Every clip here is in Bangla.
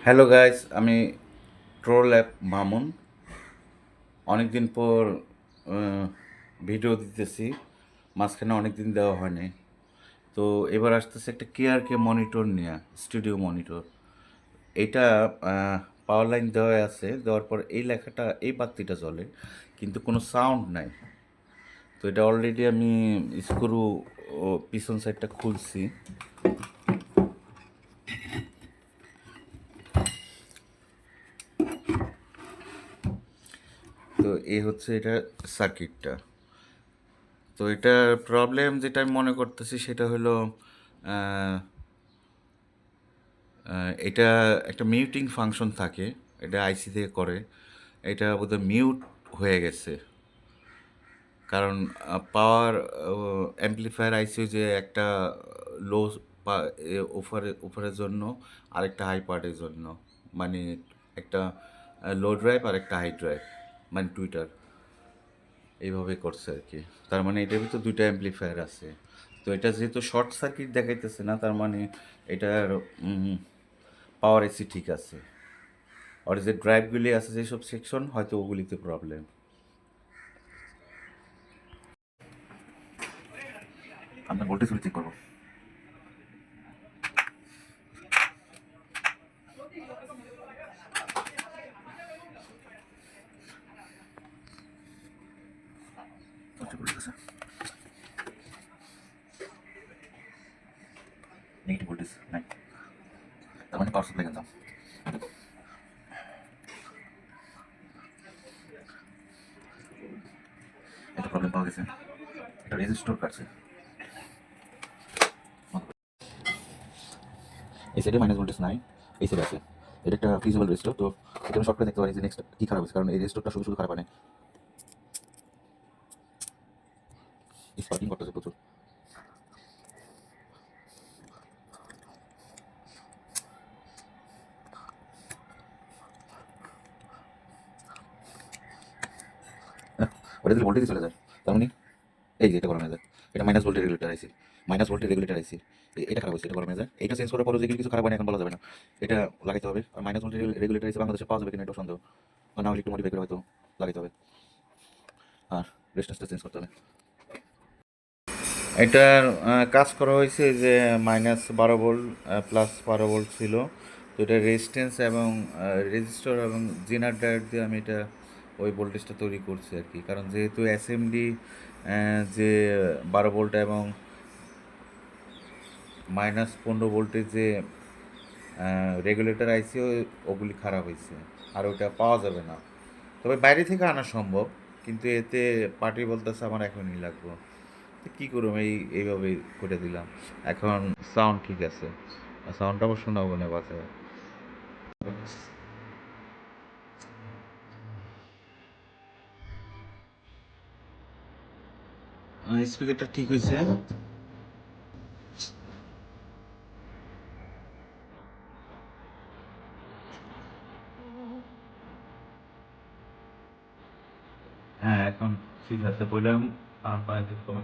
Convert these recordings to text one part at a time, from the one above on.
হ্যালো গাইস, আমি ট্রোল অ্যাপ মামুন। অনেক দিন পর ভিডিও দিতেছি, মাঝখানে অনেক দিন দেওয়া হয়নি। তো এবার আসতেছে একটা কেআরকে মনিটর নিয়ে, স্টুডিও মনিটর। এটা পাওয়ার লাইন দেওয়া আছে, দেওয়ার পর এই লেখাটা, এই বাতিটা জ্বলে, কিন্তু কোনো সাউন্ড নাই। তো এটা অলরেডি আমি স্ক্রু পিছন সাইডটা খুলছি। তো এই হচ্ছে এটা সার্কিটটা। তো এটার প্রবলেম যেটা আমি মনে করতেছি সেটা হলো আহ, এটা একটা মিউটিং ফাংশন থাকে, এটা আইসি থেকে করে। এটা বোধহয় মিউট হয়ে গেছে, কারণ পাওয়ার অ্যাম্পলিফায়ার আইসি যে একটা লো ওফারের জন্য, আরেকটা হাই পার্টের জন্য, মানে একটা লো ড্রাইভ আর একটা হাই ড্রাইভ, মানে টুইটার এইভাবে করছে আর কি। তার মানে এটার ভিতর দুইটা অ্যাম্পলিফায়ার আছে। তো এটা যেহেতু শর্ট সার্কিট দেখাইতেছে না, তার মানে এটার পাওয়ার এসি ঠিক আছে। আর যে ড্রাইভগুলি আছে যেসব সেকশন, হয়তো ওগুলিতে প্রবলেম। আপনার ভোল্টেজগুলি চেক করবো। নেগেটিভ ভোল্টেজ নাই, তার মানে পাওয়ার সাপ্লাই গেলাম। একটা প্রবলেম পাওয়া গেছে, একটা রেজিস্টর কাটছে। এই সাইডে মাইনাস ভোল্টেজ নাই, এই সাইডে আছে। এটা একটা ফিজিবল রেজিস্টর। তো এটা আমি শর্ট করে দেখতে পারি যে নেক্সট কী খারাপ হয়েছে, কারণ এই রেজিস্টরটা শুধু শুধু খারাপ হয় না, স্পার্কিং করতেছে প্রচুর। ওটা দিলে ভোল্টেজই চলে যায়, তার মানে এই যে এটা গরম হয়ে যায়। এটা মাইনাস ভোল্টের রেগুলেটর আইসি, মাইনাস ভোল্টের রেগুলেটর আইসি। এটা খারাপ হয়েছে, এটা গরম হয়ে যায়। এটা চেঞ্জ করার পরও যে কিছু খারাপ হয় না এখন বলা যাবে না, এটা লাগাইতে হবে। আর মাইনাস ভোল্টের রেগুলেটর আইসি বাংলাদেশে পাওয়া যাবে কিনা এটা সন্দেহ, আর না হলে একটু মডিফাই করে হয়তো লাগাইতে হবে, আর রেজিস্ট্যান্সটা চেঞ্জ করতে হবে। এটার কাজ করা হয়েছে যে -12 ভোল্ট +12 ভোল্ট ছিল। তো এটা রেজিস্ট্যান্স এবং রেজিস্টর এবং জেনার ডায়োড দিয়ে আমি এটা ওই ভোল্টেজটা তৈরি করছি আর কি। কারণ যেহেতু এসএমডি যে 12 ভোল্ট এবং -15 ভোল্টের যে রেগুলেটর আইসি, ওগুলি খারাপ হয়েছে, আর ওটা পাওয়া যাবে না। তবে বাইরে থেকে আনা সম্ভব, কিন্তু এতে পার্টি বলতেছে আমার এখনই লাগবে। তো কী করবো, এইভাবে করে দিলাম। এখন সাউন্ড ঠিক আছে, সাউন্ডটা অবশ্য নগনে বাজে। স্পিকারটা ঠিক হয়েছে। হ্যাঁ, এখন ঠিক আছে বললাম। আর পায়ে কমে।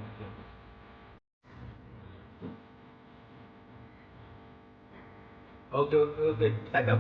ওকে ওকে ওকে, টাকা